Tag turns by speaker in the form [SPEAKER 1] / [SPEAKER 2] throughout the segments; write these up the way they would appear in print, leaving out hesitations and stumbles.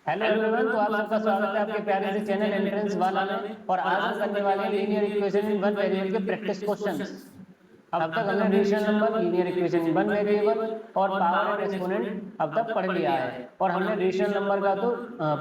[SPEAKER 1] Hello everyone, तो आप सबका स्वागत है आपके प्यारे से चैनल एंट्रेंस वाला में। और आज हम करने वाले हैं linear equation in one variable के प्रैक्टिस क्वेश्चंस। अब तक हमने rational number, linear equation in one variable और पावर एंड एक्सपोनेंट अब तक पढ़ लिया है, और हमने रेशनल नंबर का तो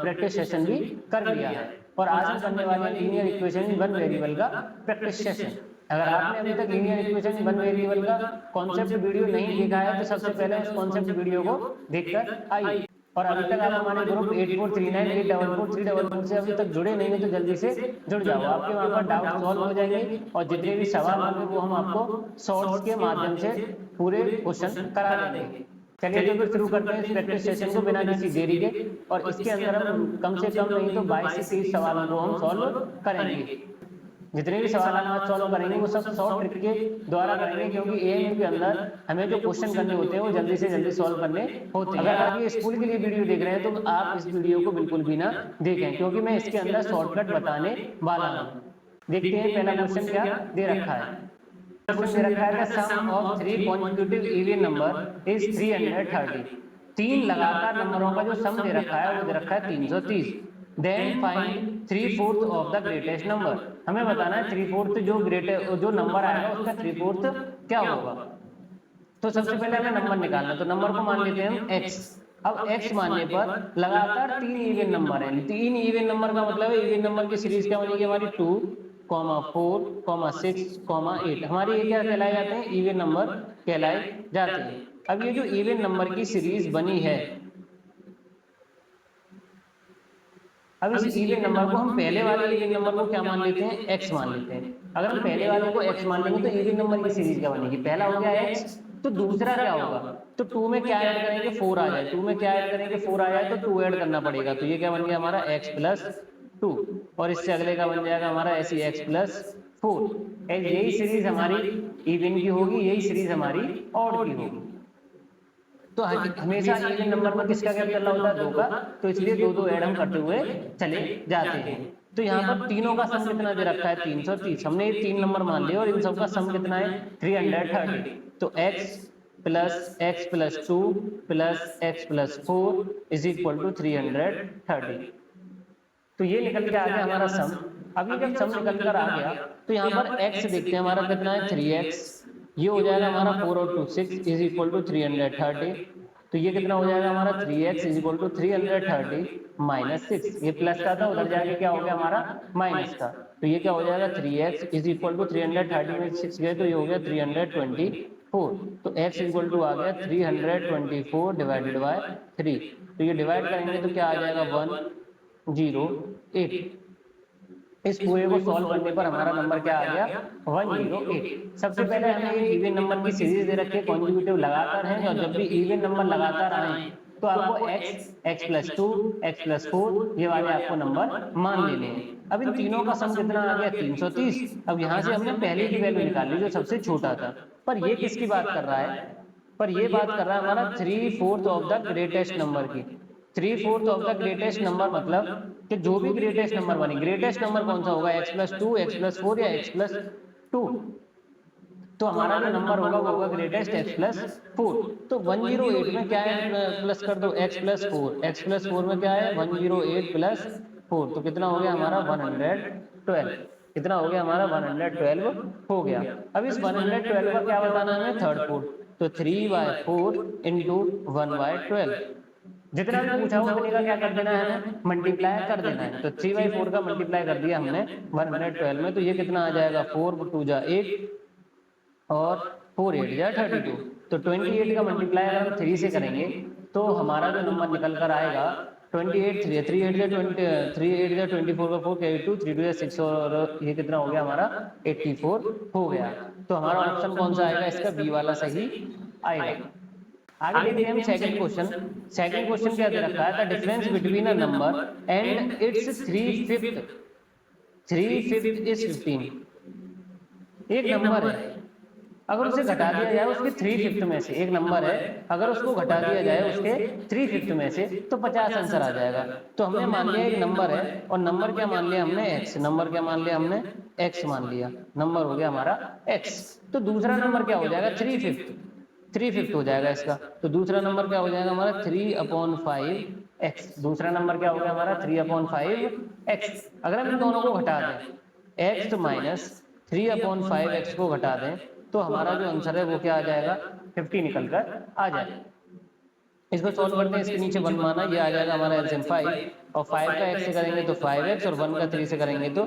[SPEAKER 1] प्रैक्टिस सेशन भी कर लिया है। और आज हम करने वाले हैं linear equation in one variable का प्रैक्टिस सेशन। अगर आपने अभी तक linear equation in one variable का कॉन्सेप्ट वीडियो नहीं देखा है तो सबसे पहले उस कॉन्सेप्ट वीडियो को देखकर आइए। और अभी तक आप हमारे ग्रुप 8439844344 से अभी तक जुड़े नहीं हैं तो जल्दी से जुड़ जाओ। आपके वहां पर डाउट सॉल्व हो जाएंगे और जितने भी सवाल होंगे वो हम आपको शॉर्ट्स के माध्यम से पूरे क्वेश्चन करा देंगे। चलिए तो फिर शुरू करते हैं इस प्रैक्टिस सेशन को बिना किसी देरी के। और इसके अंदर हम कम से कम नहीं तो 22 से 30 सवालों को हम सॉल्व करेंगे। जितने भी सवाल हम आज सॉल्व करेंगे वो सब शॉर्ट ट्रिक के द्वारा करेंगे, क्योंकि एएमयू के अंदर हमें जो क्वेश्चन करने होते हैं वो जल्दी से जल्दी सॉल्व करने होते हैं। अगर आप ये स्कूल के लिए वीडियो देख रहे हैं तो आप इस वीडियो को बिल्कुल भी ना देखें, क्योंकि मैं इसके अंदर शॉर्टकट बताने वाला हूँ। देखते हैं पहला क्वेश्चन क्या दे रखा है। क्वेश्चन दे रखा है the sum of 3 consecutive even number is 330। 3 लगातार नंबरों का जो सम दे रखा है वो दे रखा है 330। Then find 3/4 of the greatest number. हमें बताना है 3/4 जो नंबर आएगा उसका 3/4 क्या होगा। तो सबसे पहले हमें नंबर निकालना, तो नंबर को मान लेते हैं हम x। अब x मानने पर लगातार 3 इवन नंबर है। 3 इवन नंबर का मतलब है इवन नंबर की सीरीज क्या बनेगी हमारी 2, 4, 6, 8। हमारे ये क्या कहलाए जाते हैं, इवन नंबर कहलाए जाते हैं। अब ये जो इवन नंबर की सीरीज बनी है, अब इस इवन नंबर को हम पहले वाले इवन नंबर को क्या मान लेते हैं, x मान लेते हैं। अगर हम पहले वाले को x मान लेंगे तो इवन नंबर की सीरीज क्या बनेगी, पहला हो गया x, तो दूसरा क्या होगा, तो 2 में क्या ऐड करेंगे 4 आ जाए, 2 में क्या ऐड करेंगे 4 आ जाए तो 2 ऐड करना पड़ेगा। तो ये क्या बन गया हमारा x प्लस 2, और इससे अगले का बन जाएगा हमारा ऐसी x प्लस 4। यही सीरीज हमारी इवन की होगी, यही सीरीज हमारी ऑड की होगी। तो हमेशा इवन नंबर में किसका क्या चल रहा होता है, 2 का, तो इसलिए 2 ऐड हम करते हुए चले जाते हैं। तो यहाँ पर तीनों का सम कितना दे रखा है 330। हमने ये 3 नंबर मान लिए और इन सब का सम कितना है 330। तो x plus 2 plus x plus 4 is equal to 330। तो ये निकल के आ गया हमारा सम। अभी जब सम निकल कर आ गया तो यहाँ पर x देखते हैं हमारा कितना है 3x, ये हो जाएगा हमारा 4 और 2 6 इज इक्वल टू 330। तो ये कितना हो जाएगा हमारा 3x is equal to 330 minus 6। ये प्लस का था, उधर जाके क्या हो गया हमारा माइनस का। तो ये क्या हो जाएगा 3x इज इक्वल टू 330 में 6 गए तो ये हो गया 324। तो x इक्वल टू आ गया 324 डिवाइडेड बाय 3। तो ये डिवाइड करेंगे तो क्या आ जाएगा 108। इस पूरे को सॉल्व करने पर हमारा नंबर क्या आ गया 108। सबसे पहले हमें ये इवन नंबर की सीरीज दे रखी है, कॉन्जिक्यूटिव लगातार है, और जब भी इवन नंबर लगातार आए तो आपको x प्लस 2 x प्लस 4 ये वाले आपको नंबर मान लेने हैं। अब इन तीनों का सम कितना आ गया 330। अब यहाँ से हमने पहले की वैल्यू निकाली जो सबसे छोटा था, पर ये किसकी बात कर रहा है, पर ये बात कर रहा है हमारा 3/4 ऑफ द ग्रेटेस्ट नंबर की। 3/4 ऑफ द ग्रेटेस्ट नंबर मतलब कि जो भी ग्रेटेस्ट नंबर बने, ग्रेटेस्ट नंबर कौन सा होगा x प्लस 2 x प्लस 4 या x प्लस 2। तो हमारा जो नंबर होगा वो होगा ग्रेटेस्ट x प्लस 4। तो 108 में क्या है प्लस कर दो x प्लस 4, x प्लस 4 में क्या है 108 प्लस 4, तो कितना हो गया हमारा 112। कितना हो गया हमारा 112 हो गया। अब इस 112 का क्या बताना है हमें, थर्ड फोर्थ, तो 3/4 इंटू 1/12। जितना भी पूछा हो उतने का क्या कर देना है हमें, मल्टीप्लाई कर देना है। तो 3/4 का मल्टीप्लाई कर दिया हमने 112 में, तो ये कितना आ जाएगा 4 2 जा 8 और 4 8 जा 32। तो 28 का मल्टीप्लाई अगर हम 3 से करेंगे तो हमारा जो नंबर निकल कर आएगा 28 3 8 जा 24 का 4 2 3 2 6 और ये कितना हो गया हमारा 84 हो गया। तो हमारा ऑप्शन कौन सा आएगा, इसका बी वाला सही आएगा। आगे देखते हैं हम सेकंड क्वेश्चन। सेकंड क्वेश्चन क्या दे रखा है, the difference between a number and it's 3/5 is 15। एक नंबर है, अगर उसे घटा दिया जाए उसके 3/5 में से, एक नंबर है अगर उसको घटा दिया जाए उसके 3/5 में से तो 50 आंसर आ जाएगा। तो हमने मान लिया एक नंबर है, और नंबर क्या मान लिया हमने x, नंबर क्या मान लिया हमने x मान लिया, नंबर हो गया हमारा x। तो दूसरा नंबर क्या हो जाएगा 3/5 हो जाएगा इसका। तो दूसरा नंबर क्या हो जाएगा हमारा 3/5 एक्स। दूसरा नंबर क्या हो गया हमारा 3/5 एक्स। अगर हम इन दोनों को घटा दें एक्स माइनस 3/5 एक्स को घटा दें तो हमारा जो आंसर है वो क्या आ जाएगा 50 निकल कर आ जाएगा। इसको सॉल्व करते हैं, इसके नीचे 1 माना, ये आ जाएगा हमारा एलसीएम 5 और 5 का x से करेंगे तो 5x और 1 का 3 से करेंगे तो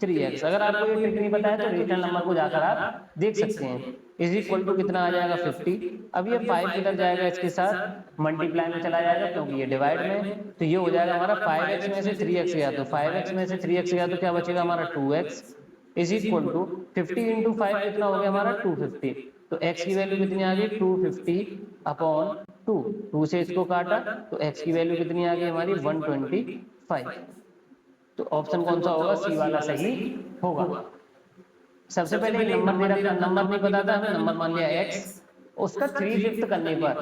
[SPEAKER 1] 3x। अगर आपको ये ट्रिक नहीं पता है तो रेशनल नंबर को जाकर आप देख सकते हैं। इज इक्वल टू कितना आ जाएगा 50। अब ये 5 किधर जाएगा इसके साथ मल्टीप्लाई में चला जाएगा क्योंकि ये डिवाइड में है, तो ये हो जाएगा हमारा 5x में से 3x गया तो 5x में से 3x गया तो क्या बचेगा हमारा 2x is equal to 50 into 5 कितना हो गया हमारा 250। तो x की वैल्यू कितनी आ गई 250/2। 2 से इसको काटा तो x की वैल्यू कितनी आ गई हमारी 125। तो ऑप्शन कौन सा होगा, सी वाला सही होगा। सबसे पहले नंबर दे रखा, नंबर नहीं पता था, हमें नंबर मान लिया x, उसका 3/5 करने पर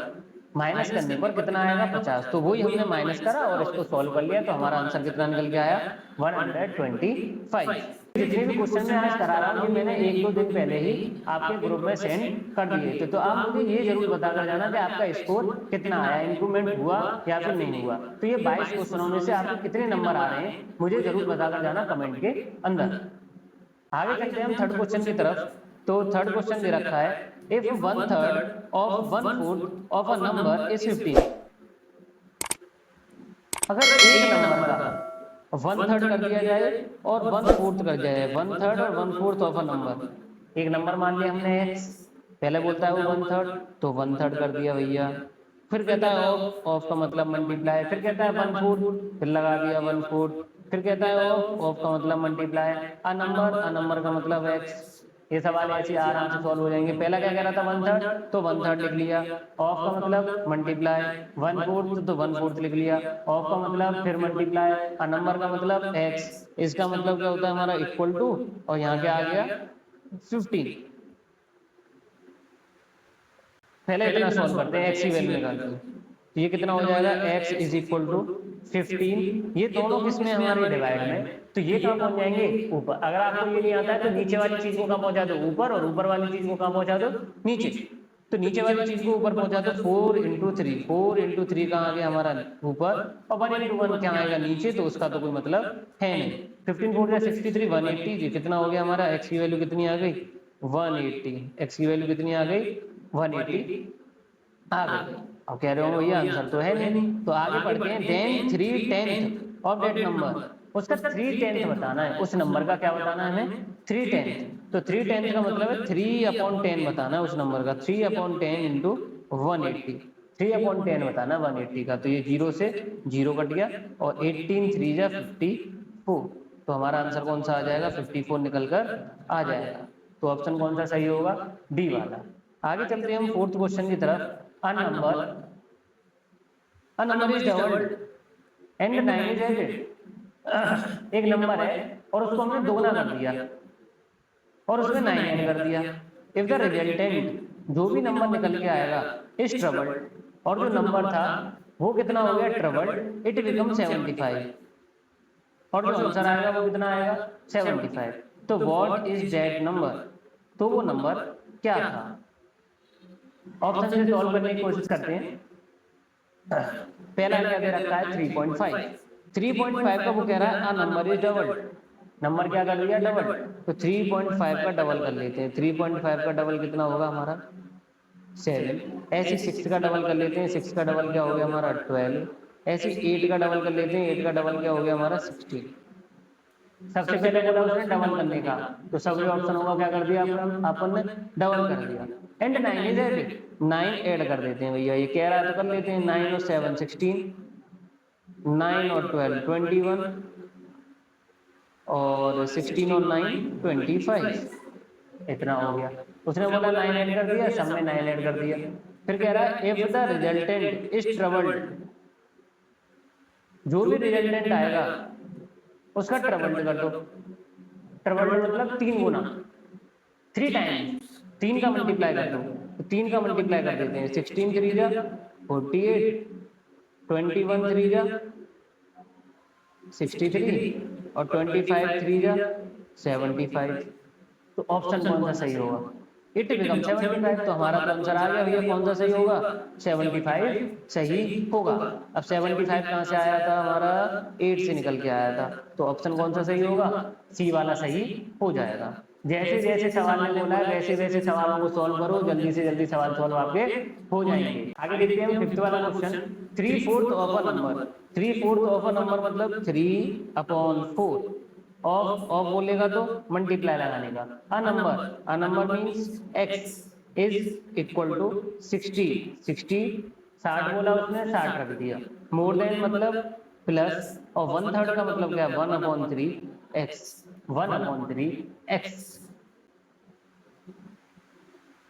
[SPEAKER 1] माइनस करने पर कितना आएगा 50। तो वही हमने माइनस करा और इसको सॉल्व कर लिया तो हमारा आंसर कितना निकल के आया 125। जितने भी क्वेश्चन मैं आज करा रहा हूँ ये मैंने 1-2 दिन पहले ही आपके ग्रुप में सेंड कर दिए थे, तो आप मुझे ये जरूर बताकर जाना कि आपका स्कोर कितना आया, इंप्रूवमेंट हुआ या फिर नहीं हुआ। तो ये 22 क्वेश्चनों में से आपके कितने नंबर आ रहे हैं मुझे जरूर बताकर जाना कमेंट के अंदर। आगे चलते हैं हम थर्ड क्वेश्चन की तरफ। तो थर्ड क्वेश्चन दे रखा है if 1/3 of 1/4 of a number is 15। अगर एक नंबर का 1/3 कर दिया जाए और 1/4 कर दिया जाए, 1/3 और 1/4 ऑफ अ नंबर, एक नंबर मान लिया हमने x, पहले बोलता है वो 1/3 तो 1/3 कर दिया भैया, फिर कहता है ऑफ का मतलब मल्टीप्लाई, फिर कहता है 1/4 फिर लगा दिया 1/4, फिर कहता है ऑफ का मतलब मल्टीप्लाई, अ नंबर का मतलब x। ये सवाल ऐसे आराम से सॉल्व हो जाएंगे। पहला क्या कह रहा था 1/3 तो 1/3 लिख लिया, ऑफ का मतलब मल्टीप्लाई, 1/4 तो 1/4 लिख लिया, ऑफ का मतलब फिर मल्टीप्लाई, अ नंबर का मतलब x, इसका मतलब क्या होता है हमारा इक्वल टू, और यहाँ क्या आ गया 15। पहले इतना सॉल्व करते हैं, x की वैल्यू निकालते हैं तो ये कितना हो जाएगा x इज इक्वल टू 15। ये दोनों किसमें हमारे डिवाइड में, तो ये कहाँ पहुंच जाएंगे ऊपर। अगर आपको ये नहीं आता है तो नीचे वाली चीज को कहाँ पहुंचा दो ऊपर, और ऊपर वाली चीज को कहाँ पहुंचा दो नीचे। तो नीचे वाली चीज को ऊपर पहुंचा दो 4 × 3, 4 × 3 कहाँ आ गया हमारा ऊपर, और 1 × 1 क्या आएगा नीचे, तो उसका तो कोई मतलब है नहीं। 15 4 63, 180, कितना हो गया हमारा x की वैल्यू कितनी आ गई 180, x की वैल्यू कितनी आ गई 180 आ गई। अब कह रहे हो भैया आंसर तो है नहीं, तो आगे पढ़ते हैं देन 3/10 ऑफ दैट नंबर, उसका 3/10 बताना है, उस नंबर का क्या बताना है हमें 3/10। तो 3/10 का मतलब है 3/10 बताना है उस नंबर का, 3/10 इंटू 180, 3/10 बताना 180 का। तो ये 0 से 0 कट गया और 18 3 जा 54, तो हमारा आंसर कौन सा आ जाएगा 54 निकल कर आ जाएगा। तो ऑप्शन कौन सा सही होगा, डी वाला। आगे चलते हैं हम फोर्थ क्वेश्चन की तरफ। a number is doubled and 9 is added। एक नंबर है और उसको हमने दोगुना कर दिया और उसमें 9 ऐड कर दिया। इफ द रिजल्टेंट, जो भी नंबर निकल के आएगा, इज ट्रबल्ड, और जो नंबर था वो कितना हो गया ट्रबल्ड, इट बिकम 75, और जो आंसर आएगा वो कितना आएगा 75। तो व्हाट इज दैट नंबर, तो वो नंबर क्या था। ऑप्शन से सॉल्व करने की कोशिश करते हैं। पहला क्या दे रखा है 3.5, 3.5 का वो कह रहा है आ नंबर इज डबल, नंबर क्या कर दिया डबल, तो 3.5 का डबल कर लेते हैं। 3.5 का डबल कितना होगा हमारा 7, ऐसे 6 का डबल कर लेते हैं, 6 का डबल क्या हो गया हमारा 12, ऐसे 8 का डबल कर लेते हैं, 8 का डबल क्या हो गया हमारा 16। सबसे पहले बोला उसने डबल करने का, तो सभी ऑप्शन होगा क्या कर दिया अपन ने डबल कर दिया। एंड 9 इज एडेड, 9 ऐड कर देते हैं भैया, ये कह रहा है तो कर लेते हैं। 9 और 7 16, 9 और 12 21, और 16 और 9 25, इतना हो गया। उसने बोला 9 ऐड कर दिया, सब में 9 ऐड कर दिया। फिर कह रहा है if the resultant is troubled, जो भी रिजल्टेंट आएगा उसका ट्रबल्ड कर दो। ट्रबल्ड मतलब 3 गुना, 3 टाइम्स, 3 का मल्टीप्लाई कर दो, तो 3 का मल्टीप्लाई कर देते हैं। 16 3 जा 48, 21 3 जा 63, और 25 3 जा 75। तो ऑप्शन कौन सा सही होगा, इट बिकम 75। तो हमारा तो आंसर आ गया भैया, कौन सा सही होगा, 75 सही होगा। अब 75 कहाँ से आया था, हमारा 8 से निकल के आया था, तो ऑप्शन कौन सा सही होगा, सी वाला सही हो जाएगा। जैसे जैसे सवाल ने बोला है वैसे वैसे सवालों को सॉल्व करो, जल्दी से जल्दी सवाल सॉल्व आपके हो जाएंगे। आगे देखते हैं फिफ्थ वाला question, 3/4 of a number. 3/4 of a number मतलब 3/4 ऑफ बोलेगा तो मल्टीप्लाई लगाने का, a number means x is equal to 60। 60 बोला उसने, 60 रख दिया। मोर देन मतलब प्लस, और 1/3 का मतलब क्या है, 1/3x। 1/3x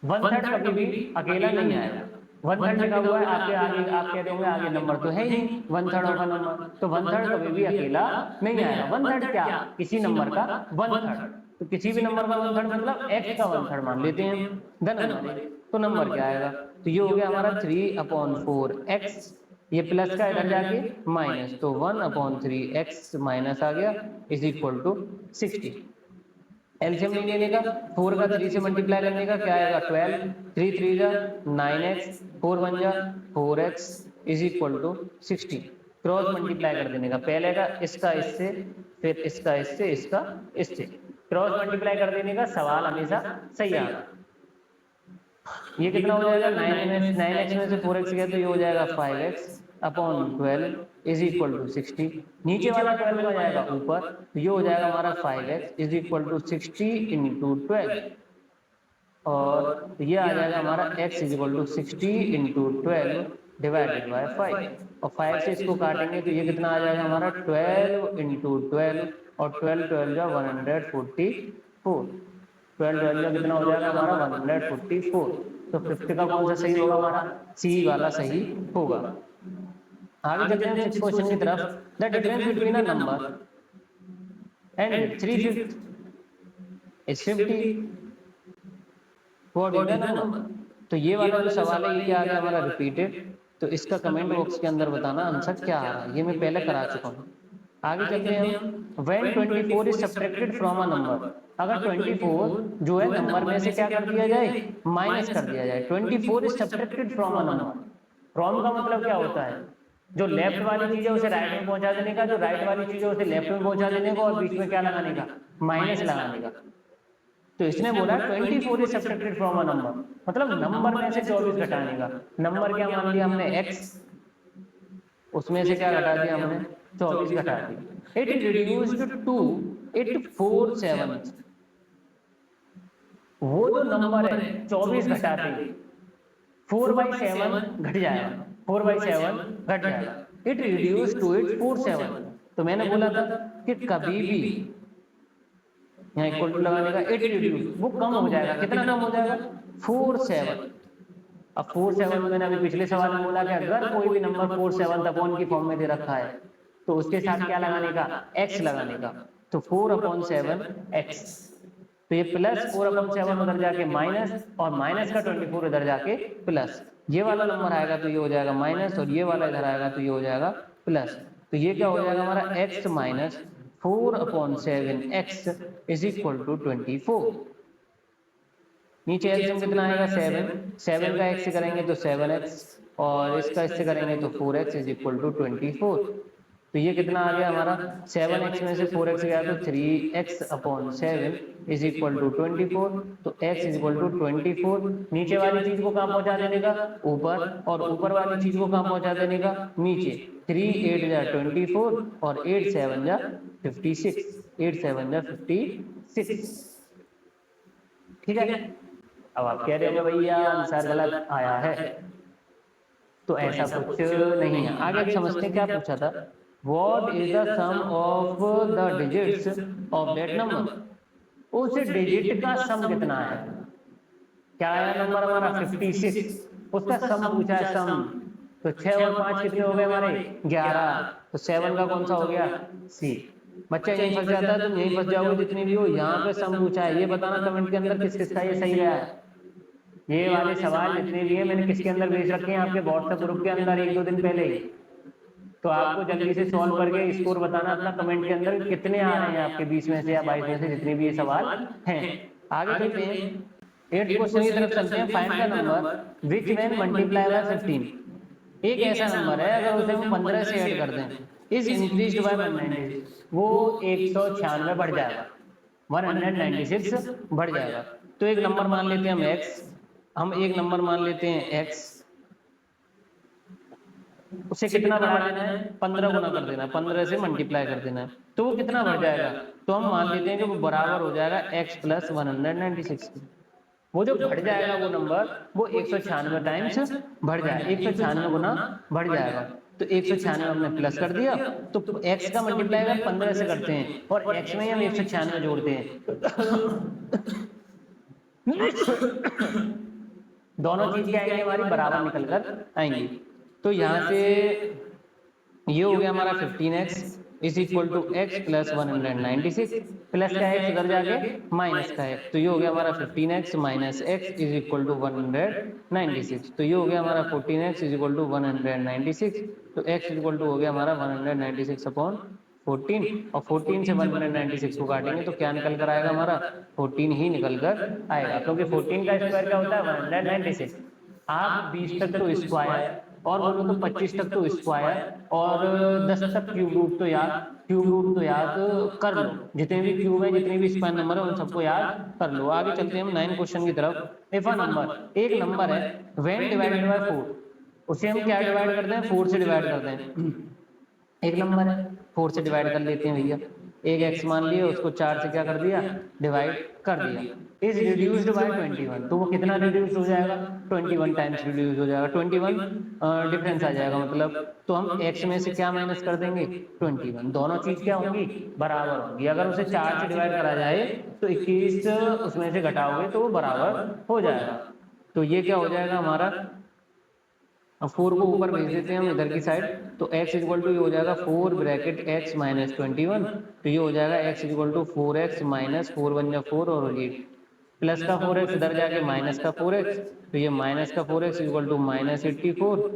[SPEAKER 1] 1/3 कभी भी अकेला नहीं आएगा। 1/3 लिखा हुआ है, आपके आगे आप कह रहे होंगे आगे नंबर तो है ही नहीं 1/3 ऑफ नंबर, तो 1/3 कभी भी अकेला नहीं आएगा। 1/3 क्या, किसी नंबर का 1/3, तो किसी भी नंबर का 1/3 मतलब x का 1/3 मान लेते हैं, धन हमारे, तो नंबर क्या आएगा, तो ये हो गया हमारा 3/4x, ये प्लस का इधर जाके माइनस, तो 1/3x माइनस आ गया इज इक्वल टू 60। एलसीएम नहीं लेने का, 4 का 3 से मल्टीप्लाई करने का क्या आएगा, 12, 3 3 जा 9x, 4 1 जा 4x is equal to 60। Cross multiply कर देने का, पहले का इसका इससे, फिर इसका इससे, इसका इससे, क्रॉस मल्टीप्लाई कर देने का, सवाल हमेशा सही आना। ये कितना हो जाएगा, 9x में से 4x गया तो ये हो जाएगा 5x upon 12 is equal to 60। नीचे वाला 12 का जाएगा ऊपर, तो ये हो जाएगा हमारा 5x is equal to 60 into 12, और ये आ जाएगा हमारा x is equal to 60 into 12 divided by 5, और 5 से इसको काटेंगे तो ये कितना आ जाएगा हमारा 12 इंटू 12, और 12 12 जा 144, 12 12 जा कितना हो जाएगा हमारा 144। तो फिफ्थ का कौन सा सही होगा, हमारा सी वाला सही होगा। आगे चलते हैं सिक्स क्वेश्चन की तरफ, the difference between a number and 3/5 is 50, what is the number. तो ये वाला जो सवाल है ये क्या आ गया हमारा रिपीटेड, तो इसका कमेंट बॉक्स के अंदर बताना आंसर क्या आ रहा है, ये मैं पहले करा चुका हूँ। आगे चलते हैं हम, when 24 is subtracted from a number, अगर 24 जो है नंबर में से क्या कर दिया जाए, माइनस कर दिया जाए। 24 is subtracted from a number, from का मतलब क्या होता है, जो लेफ्ट वाली चीज है उसे राइट में पहुंचा देने का, जो राइट वाली चीज है उसे लेफ्ट में पहुंचा देने का, और बीच में क्या लगाने का, माइनस लगाने का। तो इसने बोला 24 is subtracted from a number, मतलब नंबर में से 24 घटाने का। नंबर क्या मान लिया हमने, x, उसमें से क्या घटा दिया हमने, 24 घटा दिया। इट रिड्यूस्ड टू 8/4, वो जो नंबर है 24 घटाते 4/7 घट जाएगा, 4/7 घट जाएगा। इट रिड्यूस टू 8/4, तो मैंने बोला था कि कभी भी यहाँ इक्वल टू लगाने का, इट रिड्यूस वो कम हो जाएगा, कितना कम हो जाएगा, 4/7। अब 4/7 मैंने अभी पिछले सवाल में बोला कि अगर कोई भी नंबर 4/7 अपॉन की फॉर्म में दे रखा है तो उसके साथ क्या लगाने का, x लगाने का, तो 4/7 x, तो ये प्लस 4/7 उधर जाके माइनस, और माइनस का 24 इधर जाके प्लस, ये वाला नंबर आएगा तो ये हो जाएगा माइनस, और ये वाला इधर आएगा तो ये हो जाएगा प्लस। तो ये क्या हो जाएगा हमारा x minus 4/7x is equal to 24। नीचे एलसीएम कितना आएगा, 7, 7 का x से करेंगे तो 7x, और इसका इससे करेंगे तो 4x इज इक्वल टू 24। तो ये कितना आ गया हमारा, 7x में से 4x गया तो 3x/7 इज इक्वल टू 24, तो x इज इक्वल टू 24। नीचे वाली चीज को कहाँ पहुंचा देने का, ऊपर, और ऊपर वाली चीज को कहाँ पहुंचा देने का, नीचे। 3 8 जा 24, और 8 7 जा 56, 8 7 जा 56, ठीक है। अब आप कह रहे होंगे भैया आंसर गलत आया है, तो ऐसा कुछ नहीं है। आगे समझते हैं क्या पूछा था, what is the sum of the digits of that number, उस डिजिट का सम कितना है। क्या आया नंबर हमारा 56, उसका सम पूछा है, सम, तो 6 और 5 कितने हो गए हमारे 11, तो 7 का कौन सा हो गया, सी। बच्चा यहीं फंस जाता है, तुम यहीं फंस जाओगे जितनी भी हो, यहाँ पे सम पूछा है, ये बताना कमेंट के अंदर किस किसका ये सही गया है। ये वाले सवाल जितने भी है मैंने किसके अंदर भेज रखे हैं, आपके व्हाट्सएप ग्रुप के अंदर 1-2 दिन पहले ही, तो आपको जल्दी से सॉल्व करके स्कोर बताना अपना कमेंट के अंदर, कितने आ रहे हैं आपके 20 में से या 22 में से, जितने भी ये सवाल हैं। आगे चलते हैं, 8th क्वेश्चन की तरफ चलते हैं। Find the number which when multiply by 15, एक ऐसा नंबर है अगर उसे हम 15 से ऐड कर दें इज इंक्रीज्ड बाय 196, वो 196 बढ़ जाएगा, 196 बढ़ जाएगा। तो एक नंबर मान लेते हैं हम x, हम एक नंबर मान लेते हैं x, उसे कितना बढ़ा देना है, 15 गुना कर देना है, 15 से मल्टीप्लाई कर देना है, तो वो कितना बढ़ जाएगा, तो हम मान लेते हैं कि वो बराबर हो जाएगा x प्लस 196 के। वो जो बढ़ जाएगा वो नंबर वो 196 टाइम्स बढ़ जाएगा, 196 गुना बढ़ जाएगा। तो 196 हमने प्लस कर दिया, तो x का मल्टीप्लाई अगर 15 से करते हैं और x में हम 196 जोड़ते हैं दोनों चीज क्या आएंगे हमारी बराबर निकल कर आएंगी। तो यहाँ से ये हो गया हमारा 15x is equal to x plus 196 plus का x उधर जाके माइनस का x, तो ये हो गया हमारा 15x minus x is equal to 196। तो ये हो गया हमारा 14x इज इक्वल टू 196, तो x इज इक्वल टू हो गया हमारा 196 अपॉन 14, और 14 से 196 को काटेंगे तो क्या निकल कर आएगा हमारा 14 ही निकल कर आएगा, क्योंकि 14 का स्क्वायर क्या होता है 196। आप 20 तक तो स्क्वायर और बोलो तो 25 तक तो स्क्वायर और 10 तक क्यूब रूट तो याद कर लो, जितने भी क्यूब है जितने भी स्क्वायर नंबर है उन सबको याद कर लो। आगे चलते हैं हम 9 क्वेश्चन की तरफ। इफ अ नंबर, एक नंबर है व्हेन डिवाइडेड बाय 4, उसे हम क्या डिवाइड करते हैं 4 से डिवाइड करते हैं। एक नंबर है 4 से डिवाइड कर लेते हैं भैया, एक x मान लिया उसको 4 से क्या कर दिया डिवाइड कर दिया, इज रिड्यूस्ड बाय 21, तो वो कितना रिड्यूस हो जाएगा 21 टाइम्स रिड्यूस हो जाएगा, 21 डिफरेंस आ जाएगा मतलब। तो हम x में से क्या माइनस कर देंगे 21, दोनों चीज क्या होंगी बराबर होंगी। अगर उसे 4 से डिवाइड करा जाए तो 21 उसमें से घटाओगे तो वो बराबर हो जाएगा। तो ये क्या हो जाएगा हमारा, अब 4 को ऊपर भेज देते हैं हम इधर की साइड, तो x इक्वल टू ये हो जाएगा 4 ब्रैकेट x माइनस 21, तो ये हो जाएगा x equal to 4x minus 4 1 जा 4 और ये प्लस का 4x इधर जाके माइनस का 4x, तो ये माइनस का 4x इक्वल टू माइनस 84,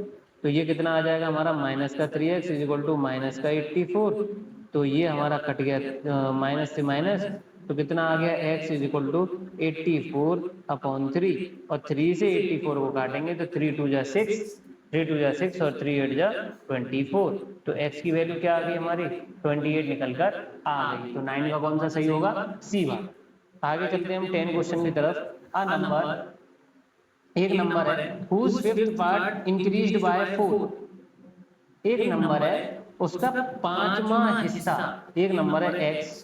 [SPEAKER 1] तो ये कितना आ जाएगा हमारा माइनस का 3x इक्वल टू माइनस का 84, तो ये हमारा कट गया माइनस से माइनस, तो कितना आ गया x is equal to 84 upon 3, और 3 से 84 को काटेंगे तो 3 2 जा 6, 3 2 जा 6 और 3 8 जा 24, तो x की वैल्यू क्या आ गई हमारी 28 निकल कर आ गई। तो 9 का कौन सा सही होगा, सी बात। आगे चलते हैं हम 10 क्वेश्चन की तरफ। अ नंबर, एक नंबर है whose fifth part increased by 4, एक नंबर है उसका पांचवा हिस्सा, एक नंबर है x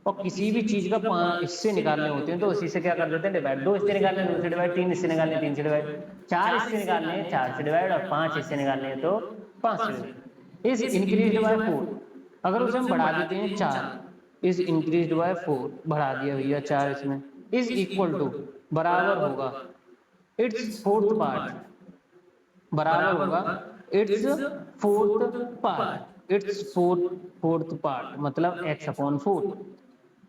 [SPEAKER 1] और किसी भी चीज का हिस्से निकालने होते हैं तो उसी से क्या कर देते हैं डिवाइड, 2 हिस्से निकालने 2 से डिवाइड, 3 हिस्से निकालने 3 से डिवाइड, 4 हिस्से निकालने हैं 4 से डिवाइड और 5 हिस्से निकालने हैं तो 5 से डिवाइड। इज इंक्रीज्ड बाय 4, अगर उसे हम बढ़ा देते हैं 4, इज इंक्रीज्ड बाय 4 बढ़ा दिया भैया 4 इसमें, इज इक्वल टू बराबर होगा इट्स फोर्थ पार्ट, बराबर होगा its fourth part, its fourth part मतलब x upon 4।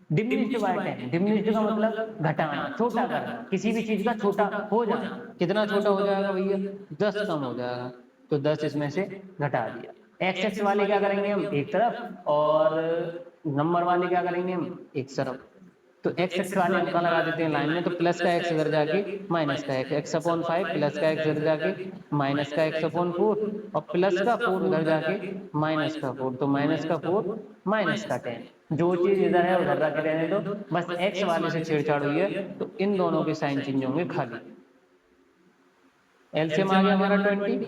[SPEAKER 1] Diminished by 10, diminished का मतलब घटाना, छोटा करना, किसी भी चीज का छोटा हो जाना, कितना छोटा हो जाएगा भैया 10 कम हो जाएगा, तो 10 इसमें से घटा दिया। एक्स एक्स वाले क्या करेंगे हम एक तरफ और नंबर वाले क्या करेंगे हम एक तरफ, तो एक्स एक्स वाले हम कहाँ लगा देते हैं लाइन में, तो प्लस का एक्स इधर जाके माइनस का एक्स अपॉन 5, प्लस का एक्स इधर जाके माइनस का एक्स अपॉन 4 और प्लस का 4 उधर जाके माइनस का 4, तो माइनस का 4 माइनस का 10, जो चीज इधर है उधर रख रहने दो, बस एक्स वाले से छेड़छाड़ हुई है तो इन दोनों के साइन चेंज होंगे खाली। एलसीएम आ गया हमारा 20,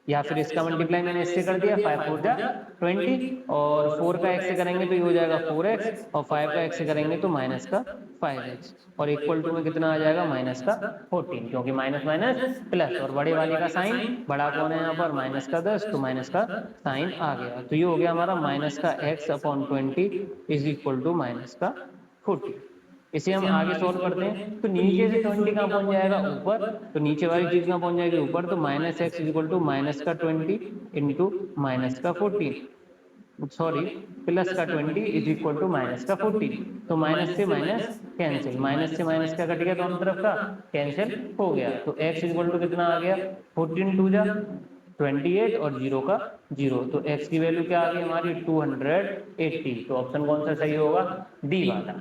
[SPEAKER 1] या फिर इसका मल्टीप्लाई मैंने इससे कर दिया 5 4 जा 20 और 4 का x से करेंगे तो ये हो जाएगा 4x और 5 का x से करेंगे तो माइनस का 5x और इक्वल टू में कितना आ जाएगा माइनस का 14, क्योंकि माइनस माइनस प्लस और बड़े वाले का साइन बड़ा कौन है यहाँ पर माइनस का 10, तो माइनस का साइन आ गया, तो ये हो गया हमारा माइनस का x upon 20 is equal to minus का 14। इसे हम आगे सॉल्व करते हैं तो नीचे से 20 कहाँ पहुंच जाएगा ऊपर, तो नीचे वाली चीज कहाँ पहुंच जाएगी ऊपर, तो minus x equal to minus का 20 इंटू माइनस का 14, सॉरी प्लस का 20 इज इक्वल टू माइनस का 14, तो माइनस से माइनस कैंसिल, माइनस से माइनस क्या कट गया दोनों तरफ का कैंसिल हो गया, तो एक्स इक्वल टू कितना आ गया 14 2 जा 28 और 0 का 0, तो x की वैल्यू क्या आ गई हमारी 280, तो ऑप्शन कौन सा सही होगा डी वाला।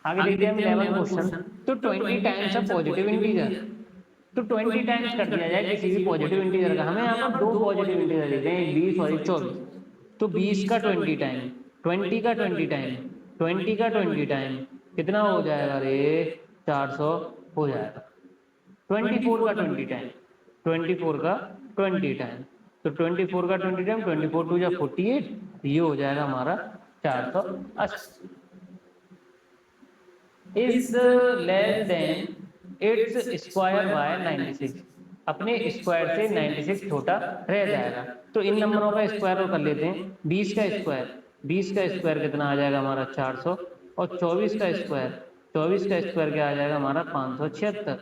[SPEAKER 1] आगे देखते हैं हम 11 क्वेश्चन। तो 20 टाइम्स अ पॉजिटिव इंटीजर, तो 20 टाइम्स कर दिया जाए किसी भी पॉजिटिव इंटीजर का। हमें यहाँ पर दो पॉजिटिव इंटीजर देते हैं, एक 20 और एक 24। तो 20 का 20 टाइम, 20 का 20 टाइम, 20 का 20 टाइम कितना हो जाएगा रे? 400 हो जाएगा। 24 का 20 टाइम, 24 का 20 टाइम, तो 24 का 20 टाइम, 24 टू जा 48, ये हो जाएगा हमारा 480 is less than its square by 96। अपने स्क्वायर से 96 छोटा रह जाएगा। तो इन नंबरों का स्क्वायर कर लेते हैं। 20 का स्क्वायर, 20 का स्क्वायर कितना आ जाएगा हमारा? 400। और 24 का स्क्वायर, 24 का स्क्वायर क्या आ जाएगा हमारा? 576,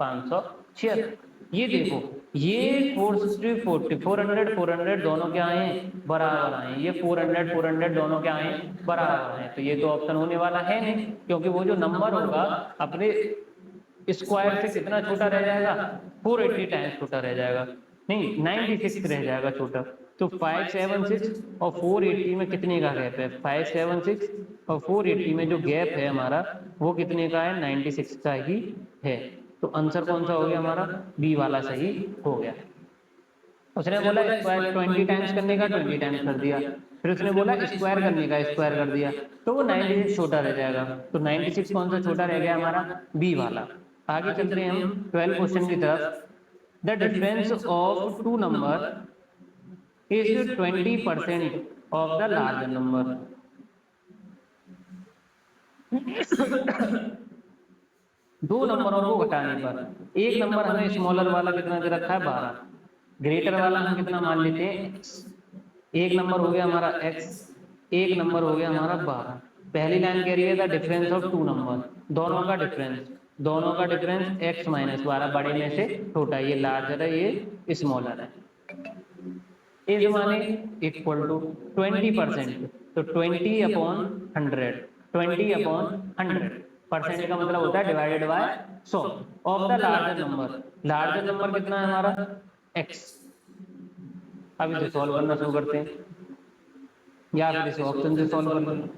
[SPEAKER 1] 576। ये देखो, ये 460 40 400 400 दोनों क्या आए हैं? बराबर आए हैं। ये 400 400 दोनों क्या आए हैं? बराबर आए हैं। तो ये तो ऑप्शन होने वाला है नहीं, क्योंकि वो जो नंबर होगा अपने स्क्वायर से कितना छोटा रह जाएगा? 480 टाइम्स छोटा रह जाएगा, नहीं 96 रह जाएगा छोटा। तो 576 और 480 में कितने का गैप है? 576 और 480 में जो गैप है हमारा, वो कितने का है? 96 का ही है। तो आंसर कौन सा हो गया हमारा? बी वाला सही हो गया। उसने बोला स्क्वायर 20 टाइम्स करने का, 20 टाइम्स कर दिया। फिर उसने बोला स्क्वायर करने का, स्क्वायर कर दिया, तो वो 96 छोटा रह जाएगा। तो 96 कौन सा छोटा रह गया हमारा? बी वाला। आगे चलते हैं हम 12 क्वेश्चन की तरफ। The difference of two number is 20% of the larger number. दो नंबरों को घटाने पर एक नंबर हमें स्मॉलर वाला कितना दे रखा है? 12। ग्रेटर वाला हम कितना मान लेते हैं? x। एक नंबर हो गया हमारा x, एक नंबर हो गया हमारा 12। पहली लाइन कह रही है the difference of two number, दोनों का डिफरेंस, दोनों का डिफरेंस x माइनस 12 बड़े में से छोटा, ये लार्जर है ये स्मॉलर है। इज माने इक्वल टू 20%, तो 20/100, 20/100। परसेंट का मतलब होता है divided by 100 of the larger number. Larger number कितना है हमारा? x। अब इसे सॉल्व करना शुरू करते हैं, या फिर इसे ऑप्शन से सॉल्व कर लें।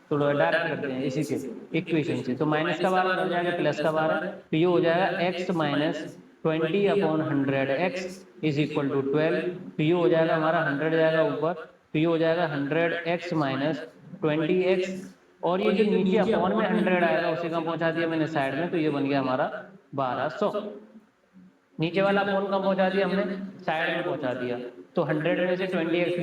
[SPEAKER 1] तो डायरेक्ट करते हैं इसी के इक्वेशन से। तो माइनस का 12 हो जाएगा प्लस का 12, तो ये हो जाएगा x minus 20/100 x is equal to 12। तो ये हो जाएगा हमारा 100 जाएगा ऊपर, तो ये हो जाएगा 100x माइनस 20x। और ये जो नीचे अपॉन में 100 आएगा उसे कहाँ पहुंचा दिया मैंने? साइड में। तो ये बन गया हमारा 1200। नीचे वाला अपॉन कहाँ पहुंचा दिया हमने? साइड में पहुंचा दिया। तो 100 में से 20x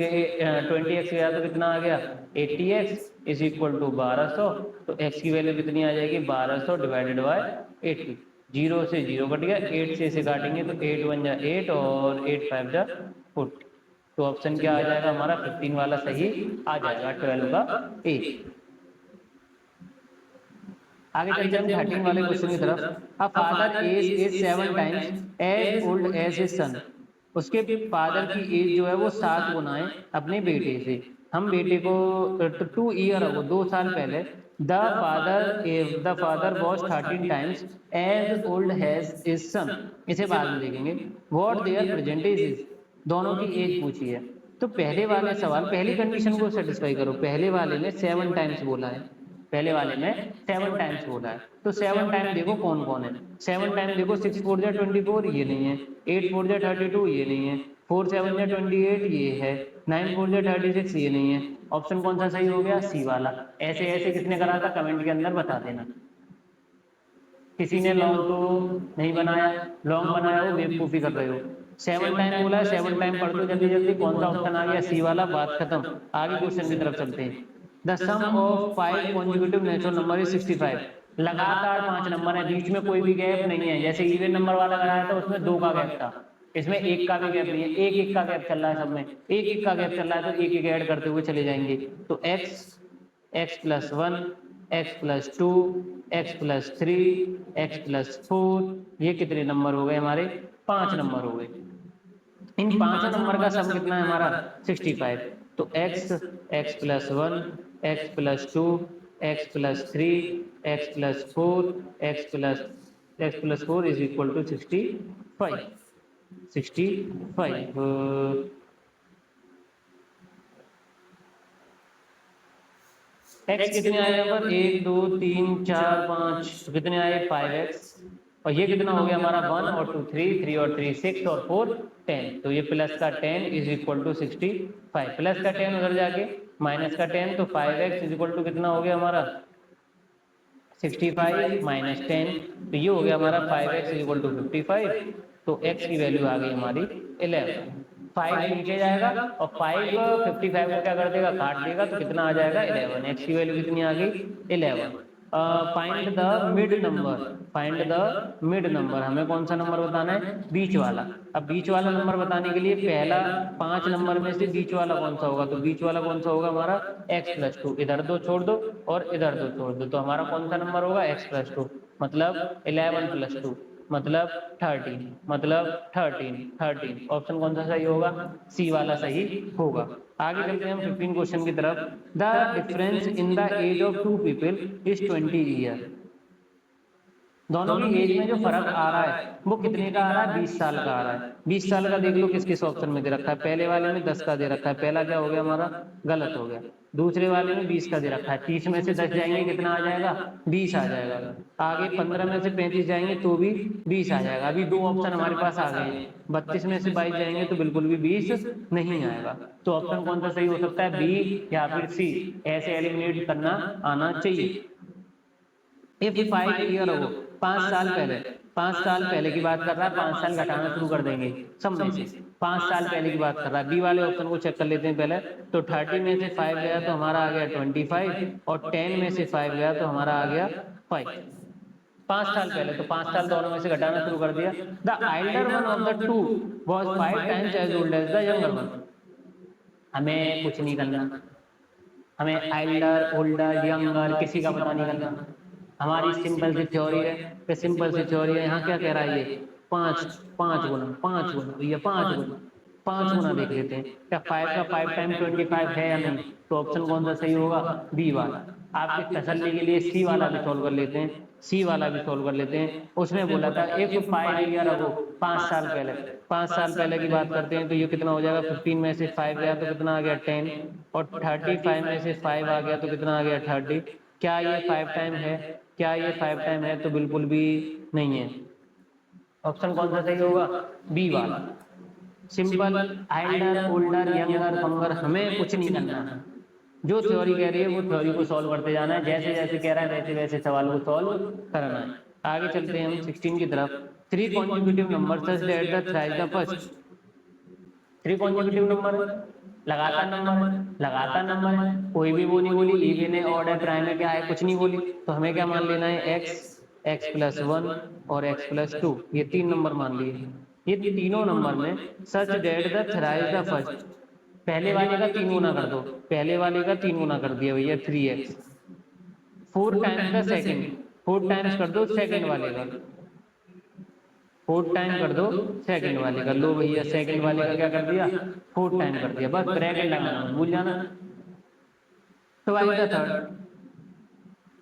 [SPEAKER 1] गया तो कितना आ गया? 80x is equal to 1200। तो x की वैल्यू कितनी आ जाएगी? 1200 डिवाइडेड बाय 80। 0 से 0 कट गया, 8 से इसे काटेंगे तो 8 1 जा 8 और 8 5 जा 40। तो ऑप्शन क्या आ जाएगा हमारा? 15 वाला सही आ जाएगा, 12 का ए। आगे चलते हैं हम 13 वाले क्वेश्चन की तरफ। A father is 7 times as old as his son. उसके फादर की एज जो है वो 7 गुना है अपने बेटे से। हम बेटे को 2 ईयर अगो, 2 साल पहले, the father was 13 times as old as his son. इसे बाद में देखेंगे। What their present age is, दोनों की एज पूछी है। तो पहले वाले सवाल, पहली कंडीशन को सेटिस्फाई करो। पहले वाले में 7 टाइम्स बोला है, पहले वाले में 7 टाइम्स बोला है। तो 7 टाइम देखो कौन कौन है। 7 टाइम देखो 6 4 जा 24, ये नहीं है। 8 4 जा 32, ये नहीं है। 4 7 जा 28, ये है। 9 4 जा 36, ये नहीं है। ऑप्शन कौन सा सही हो गया? सी वाला। ऐसे ऐसे किसने करा था कमेंट के अंदर बता देना। किसी ने लॉन्ग तो नहीं बनाया, लॉन्ग बनाया वो बेवकूफ़ी कर रहे हो। 7 टाइम बोला है, 7 टाइम पढ़ दो जल्दी जल्दी। कौन सा ऑप्शन आ गया? सी वाला। बात खत्म। आगे क्वेश्चन की तरफ चलते हैं। The sum of 5 consecutive natural number is 65। लगातार 5 नंबर है, बीच में कोई भी गैप नहीं है। जैसे इवन नंबर वाला लगाया था उसमें 2 का गैप था, इसमें 1 का भी गैप नहीं है। एक एक का गैप चल रहा है, सब में एक एक का गैप चल रहा है, तो एक एक ऐड करते हुए चले जाएंगे। तो x, x plus 1, x plus 2, x plus 3, x plus 4, ये कितने नंबर हो गए हमारे? 5 नंबर हो गए। इन 5 नंबर का सम कितना है हमारा? 65। तो x, x plus 1, x plus 2, x plus 3, x plus 4, x plus 4 is equal to 65। 65 x कितने आए यहाँ पर 1 2 3 4 5, तो कितने आए 5x, और ये कितना हो गया हमारा 1 और 2 3, 3 और 3 6 और 4 10, तो ये प्लस का 10 इज इक्वल टू 65, प्लस का 10 उधर जाके माइनस का 10, तो 5x इज इक्वल टू कितना हो गया हमारा 65 माइनस 10, तो ये हो गया हमारा 5x इज इक्वल टू 55, तो x की वैल्यू आ गई हमारी 11, 5 नीचे जाएगा और 5 55 को क्या कर देगा काट देगा, तो कितना आ जाएगा 11, x की वैल्यू कितनी आ गई 11। Find the mid number, find the mid number, हमें कौन सा नंबर बताना है बीच वाला। अब बीच वाला नंबर बताने के लिए पहला 5 नंबर में से बीच वाला कौन सा होगा, तो बीच वाला कौन सा होगा हमारा x+2, इधर 2 छोड़ दो और इधर 2 छोड़ दो, तो हमारा कौन सा नंबर होगा x+2, मतलब 11+2 मतलब 13, मतलब 13 ऑप्शन कौन सा सही होगा, सी वाला सही होगा। आगे चलते हैं हम 15 क्वेश्चन की तरफ। The difference in the age of two people is 20 year, दोनों की एज में जो फर्क आ रहा है वो कितने का आ रहा है 20 साल का आ रहा है। 20 साल का देख लो किस किस ऑप्शन में दे रखा है, पहले वाले में 10 का दे रखा है, पहला क्या हो गया हमारा गलत हो गया, दूसरे वाले में 20 का दे रखा है, 30 में से 10 जाएंगे कितना आ जाएगा 20 आ जाएगा, आगे 15 में से 35 जाएंगे तो भी 20 आ जाएगा। अभी 2 ऑप्शन हमारे पास आ गए हैं, 32 में से 22 जाएंगे तो बिल्कुल भी 20 नहीं आएगा, तो ऑप्शन कौन सा सही हो सकता है बी या फिर सी, ऐसे एलिमिनेट करना आना चाहिए। इफ 5 ईयर अगो, 5 साल पहले, 5 साल पहले की बात कर रहा है, 5 साल घटाना शुरू कर देंगे सब में से, 5 साल पहले की बात कर रहा है, बी वाले ऑप्शन को चेक कर लेते हैं पहले, तो 30 में से 5 गया तो हमारा आ गया 25, और 10 में से 5 गया तो हमारा आ गया 5, 5 साल पहले, तो 5 साल दोनों में से घटाना शुरू कर दिया। The elder one of the two was 5 times as old as the younger one, हमें कुछ नहीं करना, हमें एल्डर ओल्डर यंगर किसी का पता नहीं करना, हमारी सिंपल सी थ्योरी है, कि सिंपल सी थ्योरी है, यहाँ क्या कह रहा है ये 5 गुना, 5 गुना, तो ये 5 गुना, 5 गुना देख लेते हैं क्या 5 का 5 टाइम 25 है या नहीं, तो ऑप्शन कौन सा सही होगा बी वाला। आपके तसल्ली के लिए सी वाला भी सॉल्व कर लेते हैं, सी वाला भी सॉल्व कर लेते हैं। उसमें बोला था एक 5 ईयर अगो, 5 साल पहले, 5 साल पहले की बात करते हैं, तो ये कितना हो जाएगा 15 में से 5 गया तो कितना आ गया 10, और 35 में से 5 आ गया तो कितना आ गया 30, क्या ये 5 टाइम है, क्या ये 5 टाइम है, तो बिल्कुल भी नहीं है, ऑप्शन कौन सा सही होगा बी वाला। Simple Elder older younger finger हमें कुछ नहीं करना है, जो थ्योरी कह रही है वो थ्योरी को सॉल्व करते जाना है, जैसे जैसे कह रहा है वैसे वैसे सवाल को सॉल्व करना है। आगे चलते हैं हम 16 की तरफ। 3 consecutive number such that the thrice the first, 3 consecutive number है, लगातार नंबर है, लगातार नंबर है, कोई भी वो नहीं बोली इवन है ऑड है प्राइम है क्या है कुछ नहीं बोली, तो हमें क्या मान लेना है x+1 और x+2, ये 3 नंबर मान लिए। ये तीनों नंबर में such that the thrice the first, पहले वाले का 3 गुना कर दो, पहले वाले का 3 गुना कर दिया भैया 3x, 4 times the second, 4 times कर दो सेकेंड वाले का, 4 टाइम कर दो सेकंड वाले का, लो भैया सेकंड वाले का क्या कर दिया 4 टाइम कर दिया, बस ब्रैकेट लगाना भूल जाना। Twice the third,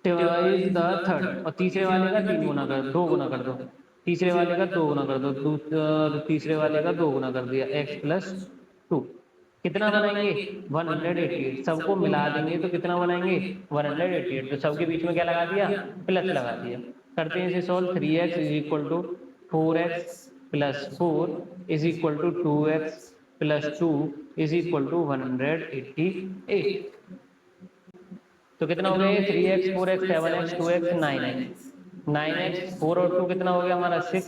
[SPEAKER 1] twice the third, और तीसरे वाले का 3 गुना कर 2 गुना कर दो, तीसरे वाले का 2 गुना कर दो, तीसरे वाले का 2 गुना कर दिया x+2, कितना बनाएंगे 188, सबको मिला देंगे तो कितना बनाएंगे 188, तो सबके बीच में क्या लगा दिया प्लस लगा दिया। करते हैं इसे solve, 3x is equal to 4x plus 4 is equal to 2x plus 2 is equal to 188, तो कितना हो गया ये 3x 4x 7x 2x 9x, 9x 4 और 2 कितना हो गया हमारा 6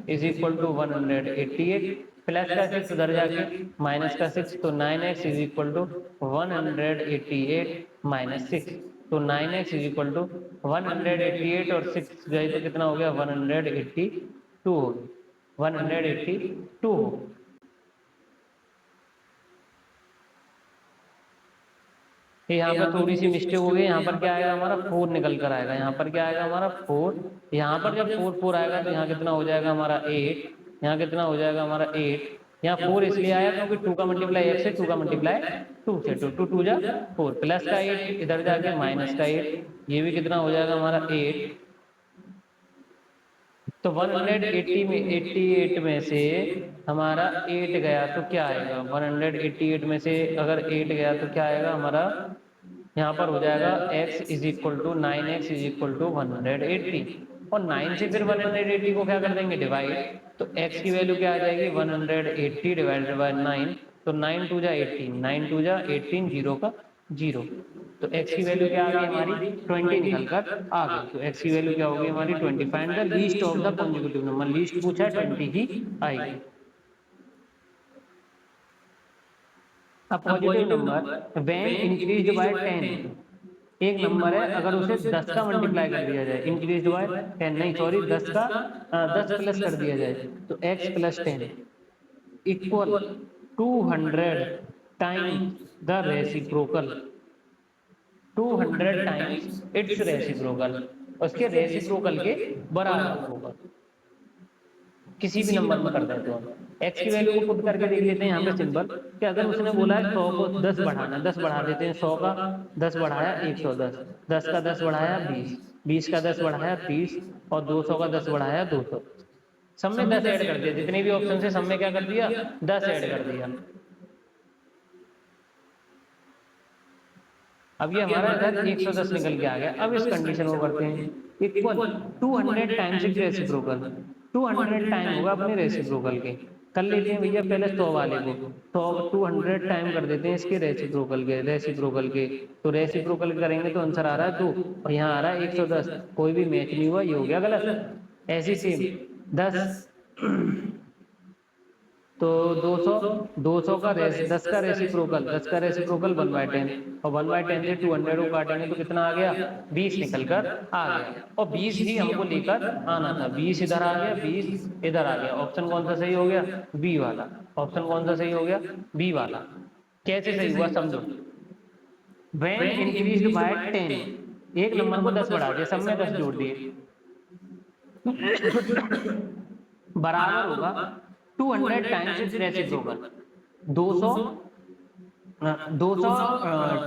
[SPEAKER 1] इज इक्वल टू 188, प्लस का 6 उधर जाके माइनस का 6, तो 9x is equal to 188 minus 6, तो 9x इज इक्वल टू 188 और 6 गए तो कितना हो गया 182 हो गया, 182 हो। यहाँ पर थोड़ी सी मिस्टेक हो गई, यहाँ पर क्या आएगा हमारा 4 निकल कर आएगा, यहाँ पर क्या आएगा हमारा 4, यहाँ पर जब 4 4 आएगा तो यहाँ कितना हो जाएगा हमारा 8, यहाँ कितना हो जाएगा हमारा 8, यहाँ 4 इसलिए आया क्योंकि 2 का मल्टीप्लाई 1 से 2 का मल्टीप्लाई 2 से, 2 2 जा 4 प्लस का 8 इधर जाके माइनस का 8, ये भी कितना हो जाएगा हमारा 8, तो 180 में 88 में से हमारा 8 गया तो क्या आएगा 188 में से अगर 8 गया तो क्या आएगा हमारा यहाँ पर हो जाएगा x is equal to 9x is equal to 180, और 9 से फिर 180 को क्या कर देंगे डिवाइड, तो x की वैल्यू क्या आ जाएगी 180 डिवाइडेड बाय 9, तो 9 टू जा 18, 9 टू जा 18, जीरो का जीरो, तो x की वैल्यू क्या आ गई हमारी 20 निकल कर आ गई, तो x की वैल्यू क्या होगी हमारी 20। Find the least of the consecutive number, least पूछा है 20 ही आएगी। A positive number when increased by 10, एक नंबर है अगर उसे 10 का मल्टीप्लाई कर दिया जाए, इंक्रीज बाय 10 नहीं सॉरी 10 का 10 प्लस कर दिया जाए, तो x plus 10 equal 200 times the reciprocal, 200 times it's reciprocal, उसके रेसिप्रोकल के बराबर होगा, किसी भी नंबर में कर दें तो हम x की वैल्यू को पुट करके देख लेते हैं यहाँ पे सिंपल, कि अगर उसने बोला है 100 को 10 बढ़ाना, 10 बढ़ा देते हैं, 100 का 10 बढ़ाया 110, 10 का 10 बढ़ाया 20, 20 का 10 बढ़ाया 30, और 200 का 10 बढ़ाया 200, सब में 10 ऐड कर दिया, जितने भी ऑप्शन से सब में क्या कर दिया 10 ऐड कर दिया। अब ये हमारा इधर 110 निकल के आ गया। अब इस कंडीशन को करते हैं equal 200 times it reciprocal, 200 time होगा अपने रेसिप्रोकल के, कर लेते हैं भैया पहले 100 वाले को, 100 200 टाइम कर देते हैं इसके रेसिप्रोकल के, तो रेसिप्रोकल करेंगे तो आंसर आ रहा है 2, और यहाँ आ रहा है 110, कोई भी मैच नहीं हुआ, ये हो गया गलत। ऐसी सेम 10 तो 200 का 10 का रेसिप्रोकल 1/10, और 1/10 से 200 को काटेंगे तो कितना आ गया 20 निकल कर आ गया, और 20 ही हमको लेकर आना था, 20 इधर आ गया 20 इधर आ गया, ऑप्शन कौन सा सही हो गया बी वाला, ऑप्शन कौन सा सही हो गया बी वाला। कैसे सही हुआ समझो, व्हेन इंक्रीज्ड बाय 10, एक नंबर को 10 बढ़ा दिया, सब में 10 जोड़ दिए, बराबर होगा 200 टाइम्स इट्स रेसिप्रोकल, 200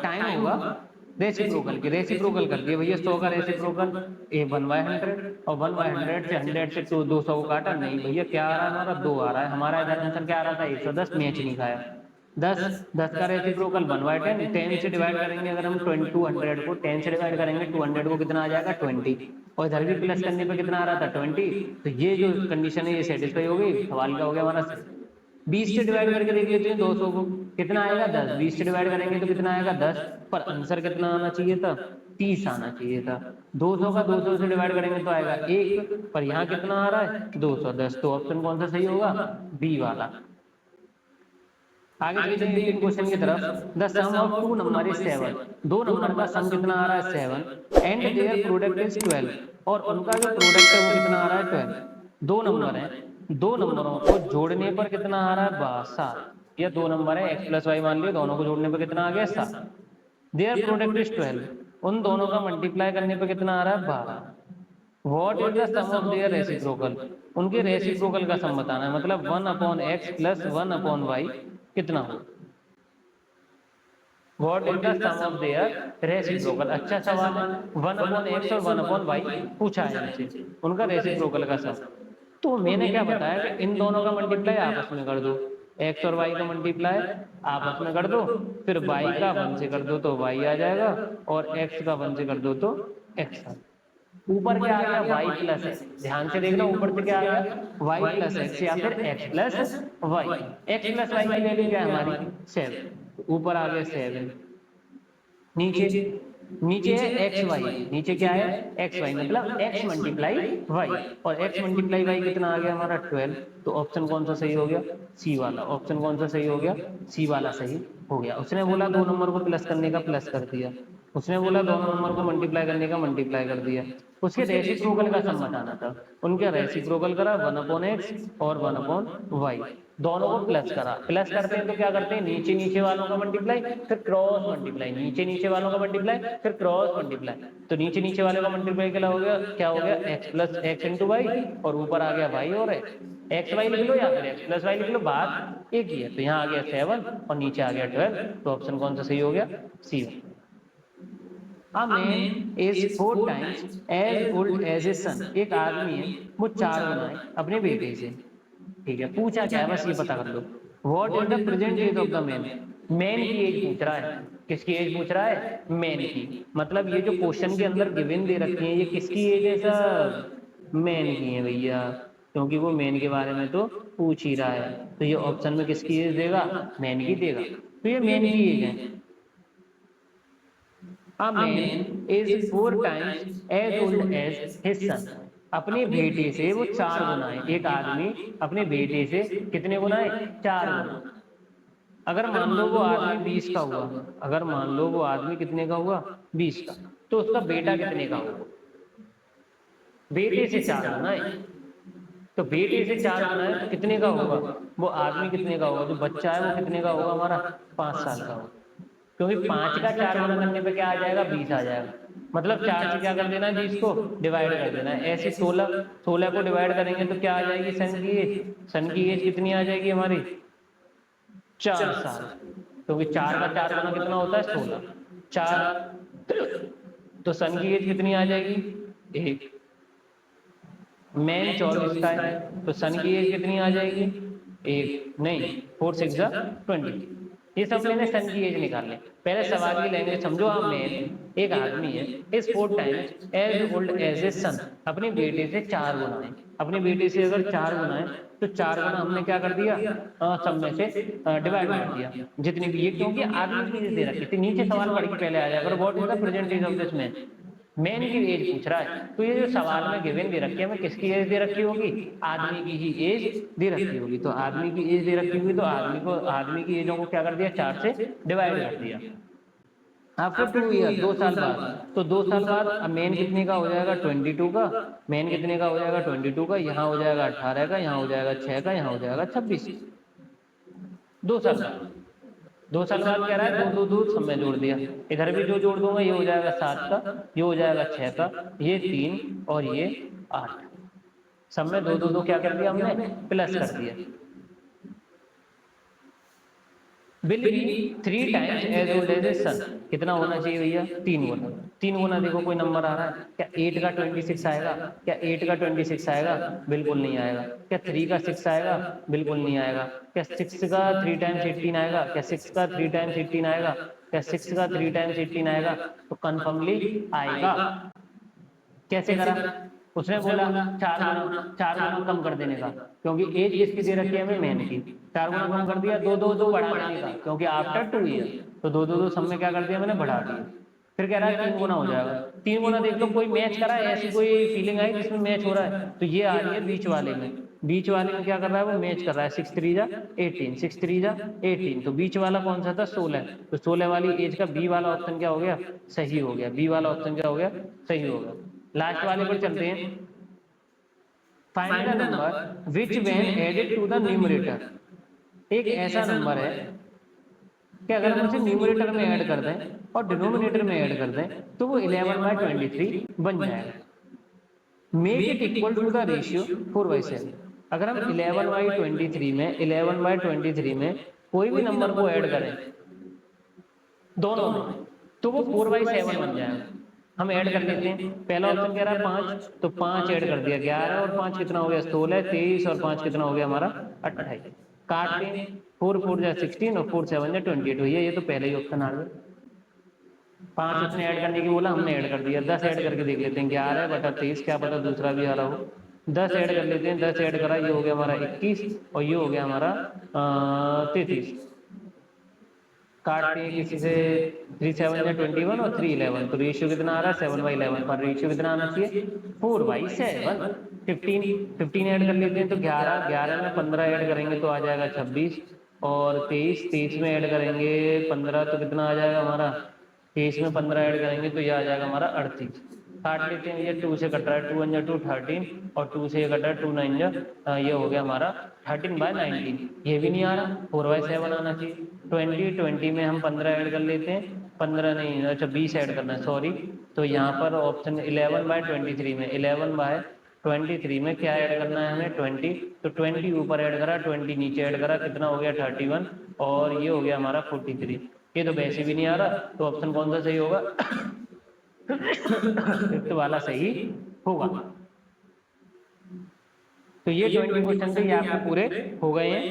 [SPEAKER 1] टाइम होगा रेसिप्रोकल कर दिया भैया, 100 का रेसिप्रोकल ए 1/100, और 1/100 से 100 से 200 को काटा, नहीं भैया क्या आ रहा है हमारा 2 आ रहा है, हमारा इधर आंसर क्या आ रहा था 110, मैच नहीं खाया। 10 का रेसिप्रोकल 1/10, 10 से डिवाइड करेंगे अगर हम 200 को 10 से डिवाइड करेंगे 200 को कितना आ जाएगा 20, और इधर भी प्लस करने पे कितना आ रहा था 20, तो ये जो कंडीशन है ये सेटिस्फाई हो गई, सवाल का हो गया हमारा। 20 से डिवाइड करके देख लेते हैं 200 को, कितना आएगा 10, 20 से डिवाइड करेंगे तो कितना आएगा 10, पर आंसर कितना आना चाहिए था 30 आना चाहिए था। 200 का 200 से डिवाइड करेंगे तो आएगा 1, पर यहाँ कितना आ रहा है 210, तो ऑप्शन कौन सा सही होगा बी वाला। आगे चलते हैं लेकिन क्वेश्चन की तरफ। The sum of two number is 7, दो नंबर का सम कितना आ रहा है 7, एंड देयर प्रोडक्ट इज 12, और उनका जो प्रोडक्ट है वो कितना आ रहा है 12। दो नंबर है, दो नंबरों को जोड़ने पर कितना आ रहा है 7, या दो नंबर है x प्लस वाई मान लिया, दोनों को जोड़ने पर कितना आ गया 7, देयर प्रोडक्ट इज 12, उन दोनों का मल्टीप्लाई करने पर कितना आ रहा है 12। What is the sum of their reciprocal, उनके रेसिप्रोकल का सम बताना है, मतलब 1/x प्लस 1/y कितना हो। What is the sum of their reciprocal, अच्छा सवाल है, 1/x और 1/y पूछा है हमसे, उनका रेसिप्रोकल का सम। तो मैंने क्या बताया कि इन दोनों का मल्टीप्लाई आपस में कर दो, x और y का मल्टीप्लाई आपस में कर दो, फिर y का 1 से कर दो तो y आ जाएगा, और x का 1 से कर दो तो x आ। ऊपर क्या आ गया y प्लस x, ध्यान से देखना ऊपर से क्या आ गया y प्लस x या फिर x plus y, x plus y की वैल्यू क्या है हमारी 7, ऊपर आ गया 7, नीचे नीचे है एक्स वाई, नीचे क्या है एक्स वाई, मतलब एक्स मल्टीप्लाई वाई, और एक्स मल्टीप्लाई वाई कितना आ गया हमारा 12, तो ऑप्शन कौन सा सही हो गया सी वाला, ऑप्शन कौन सा सही हो गया सी वाला सही हो गया। उसने बोला दो नंबर को प्लस करने का प्लस कर दिया, उसने बोला दोनों नंबर को मल्टीप्लाई करने का मल्टीप्लाई कर दिया, उसके रेसिप्रोकल का सम बताना था, उनके रेसिप्रोकल करा 1/x और 1/y, दोनों को प्लस करा, प्लस करते हैं तो क्या करते हैं नीचे नीचे वालों का मल्टीप्लाई फिर क्रॉस मल्टीप्लाई, नीचे नीचे वालों का मल्टीप्लाई फिर क्रॉस मल्टीप्लाई, तो नीचे नीचे वाले का मल्टीप्लाई क्या हो गया x plus x into y, और ऊपर आ गया y और x वाई लिख लो या फिर x प्लस वाई लिख लो, बात एक ही है। तो यहाँ आ गया 7 और नीचे आ गया 12, तो ऑप्शन कौन सा सही हो गया सी। A man is 4 times as old as his son, एक आदमी है वो 4 गुना है अपने बेटे से, ठीक है, पूछा क्या है बस ये पता कर लो। What is the present age of the man, man की एज पूछ रहा है। किसकी एज पूछ रहा है? मैन की। मतलब ये जो क्वेश्चन के अंदर गिवन दे रखी है ये किसकी एज है सब? मैन की है भैया, क्योंकि वो मैन के बारे में तो पूछ ही रहा है। तो ये ऑप्शन में किसकी एज देगा? मैन की देगा। तो ये मैन की एज है। A man is 4 times as old as his son. अपने बेटे से वो 4 गुना है। एक आदमी अपने बेटे से कितने गुना है? 4 गुना। अगर मान लो वो आदमी 20 का हुआ, अगर मान लो वो आदमी कितने का हुआ? 20 का, तो उसका बेटा कितने का होगा? बेटे से 4 गुना है। तो बेटे से 4 गुना है तो कितने का होगा? वो आदमी कितने का होगा? जो बच्चा है वो कितने का होगा हमारा? 5 साल का होगा। क्योंकि 5 का 4 गुना करने पे क्या आ जाएगा? 20 आ जाएगा। मतलब 4 से क्या कर देना है? 20 को डिवाइड कर देना है। ऐसे 16 को डिवाइड करेंगे तो क्या आ जाएगी? सन की एज। सन की एज कितनी आ जाएगी हमारी? 4 साल। क्योंकि 4 का 4 गुना कितना होता है? 16। 4, तो सन की एज कितनी आ जाएगी? 1। मैन 24 का है तो सन की एज कितनी आ जाएगी? 1 नहीं, 4 6 जा 20। ये सब मैंने सन की एज निकाल ली। पहले सवाल की लैंग्वेज समझो। हाँ, मैन एक आदमी है, is 4 times as old as a son. अपने बेटे से 4 गुना है। अपने बेटे से अगर 4 गुना है तो 4 गुना हमने क्या कर दिया? सब में से डिवाइड कर दिया जितनी भी। ये क्योंकि आदमी की एज दे रखी थी। नीचे सवाल पढ़ के पहले आ जाएगा, what is the present age of this man. Man की एज पूछ रहा है। तो ये जो सवाल में गिवन दे रखी है, हमें किसकी एज दे रखी होगी? आदमी की ही एज दे रखी होगी। तो आदमी की एज दे रखी होगी तो आदमी की एजों को क्या कर दिया? 4 से डिवाइड कर दिया। आफ्टर 2 ईयर, 2 साल बाद। तो 2 साल बाद अब मैन कितने का हो जाएगा? 22 का। मैन कितने का हो जाएगा? 22 का। यहाँ हो जाएगा 18 का, यहाँ हो जाएगा 6 का, यहाँ हो जाएगा 26। 2 साल बाद। 2 साल बाद कह रहा है, दो दो दो सब में जोड़ दिया। इधर भी जो जोड़ दूंगा ये हो जाएगा 7 का, ये हो जाएगा 6 का, ये 3 और ये 8। सब में दो दो दो क्या कर दिया हमने? प्लस कर दिया। Will be 3 times as old as a son. कितना होना चाहिए भैया? 3 गुना। 3 गुना देखो कोई नंबर आ रहा है क्या? 8 का 26 आएगा क्या? 8 का 26 आएगा? बिल्कुल नहीं आएगा। क्या 3 का 6 आएगा? बिल्कुल नहीं आएगा। क्या 6 का 3 टाइम्स 18 आएगा? क्या 6 का 3 टाइम्स 18 आएगा? क्या 6 का 3 टाइम्स 18 आएगा? तो कन्फर्मली आएगा। कैसे करा? उसने बोला 4 गुना कम कर देने का, क्योंकि एज किसकी दे रखी है हमें? मैन की। 4 गुना कम कर दिया, दो दो दो बढ़ा देने का, क्योंकि आफ्टर 2 ईयर। तो दो दो दो सब में क्या कर दिया मैंने? बढ़ा दिया। फिर कह रहा है 3 गुना हो जाएगा। 3 गुना देख लो कोई मैच करा है? ऐसी कोई फीलिंग आई जिसमें मैच हो रहा है? तो ये आ रही है बीच वाले में। बीच वाले में क्या कर रहा है? वो मैच कर रहा है। 6 3 जा 18, 6 3 जा 18। तो बीच वाला कौन सा था? 16। तो 16 वाली एज का बी वाला ऑप्शन क्या हो गया? सही हो गया। बी वाला ऑप्शन क्या हो गया? सही हो गया। लास्ट वाले पर चलते हैं। Find the number which when added to the numerator. एक ऐसा नंबर है कि अगर हम उसे न्यूमरेटर में ऐड कर दें और डिनोमिनेटर में ऐड कर दें तो वो 11/23 बन जाएगा। Make it equal to the ratio 4/7। अगर हम 11/23 में 11/23 में कोई भी नंबर को ऐड करें दोनों में, तो वो 4/7 बन जाएगा। हम ऐड कर लेते हैं। पहला ऑप्शन कह रहा है 5, तो 5 ऐड कर दिया, 11 और 5 कितना हो गया? 16, 23 और 5 कितना हो गया हमारा? 28। काटते हैं, 4 4 जा 16 और 4 7 जा 28 भैया। ये तो पहले ही ऑप्शन आ गया। 5 उसने ऐड करने की बोला, हमने ऐड कर दिया। 10 ऐड करके देख लेते हैं, 11/23, क्या पता दूसरा भी आ रहा हो। 10 ऐड कर लेते हैं, 10 ऐड करा, ये हो गया हमारा 21 और ये हो गया हमारा 33। काटते हैं किसी से, 3 7 जा 21 और 3 11। तो रेशियो कितना आ रहा है? 7/11। पर रेशियो कितना आना चाहिए? 4/7। 15 ऐड कर लेते हैं तो 11 में 15 ऐड करेंगे तो आ जाएगा 26 और 23 में ऐड करेंगे 15 तो कितना आ जाएगा हमारा? 23 में 15 ऐड करेंगे तो ये आ जाएगा हमारा 38। काट लेते हैं, ये 2 से कट रहा है, 2 1 जा 2 13 और 2 से ये कट रहा है 2 9 जा ये हो गया हमारा 13/19। ये भी नहीं आ रहा, 4/7 आना चाहिए। 20 में हम 15 ऐड कर लेते हैं, 15 नहीं, अच्छा 20 ऐड करना है, सॉरी। तो यहाँ पर ऑप्शन 11/23 में 11/23 में क्या ऐड करना है हमें? 20। तो 20 ऊपर ऐड करा, 20 नीचे ऐड करा, कितना हो गया? 31 और ये हो गया हमारा 43। ये तो वैसे भी नहीं आ रहा, तो ऑप्शन कौन सा सही होगा? फिफ्थ वाला सही होगा। तो ये 20 क्वेश्चन थे, ये आपके पूरे हो गए हैं।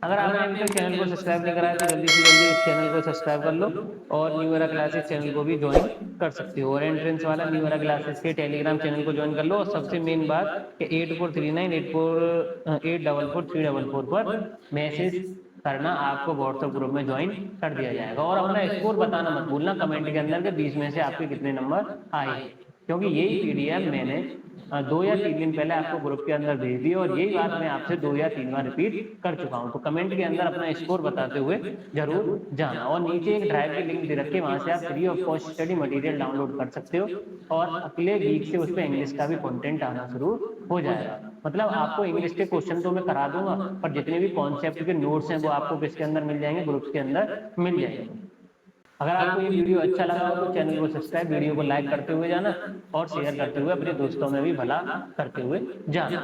[SPEAKER 1] अगर आपने अभी तक चैनल को सब्सक्राइब नहीं करा है तो जल्दी से जल्दी इस चैनल को सब्सक्राइब कर लो और न्यू एरा क्लासेस चैनल को भी ज्वाइन कर सकते हो। और एंट्रेंस वाला न्यू एरा क्लासेस के टेलीग्राम चैनल को ज्वाइन कर लो। और सबसे मेन बात कि 8439844434 पर मैसेज करना, आपको व्हाट्सएप ग्रुप में ज्वाइन कर दिया जाएगा। और अपना स्कोर बताना मत भूलना कमेंट के अंदर के 20 में से आपके कितने नंबर आए, क्योंकि यही पीडीएफ मैंने 2 या 3 दिन पहले आपको ग्रुप के अंदर भेज दी और यही बात मैं आपसे 2 या 3 बार रिपीट कर चुका हूं। तो कमेंट के अंदर अपना स्कोर बताते हुए जरूर जाना। और नीचे एक ड्राइव की लिंक दे रखी है, वहां से आप free of cost study material download कर सकते हो और अगले वीक से उस पर इंग्लिश का भी कंटेंट आना शुरू हो जाएगा। मतलब आपको इंग्लिश के क्वेश्चन तो मैं करा दूंगा, पर जितने भी कॉन्सेप्ट के नोट्स हैं वो आपको किसके अंदर मिल जाएंगे, ग्रुप के अंदर मिल जाएंगे। अगर आपको ये वीडियो अच्छा लगा हो तो चैनल को सब्सक्राइब, वीडियो को लाइक करते हुए जाना और शेयर करते हुए अपने दोस्तों में भी भला करते हुए जाना।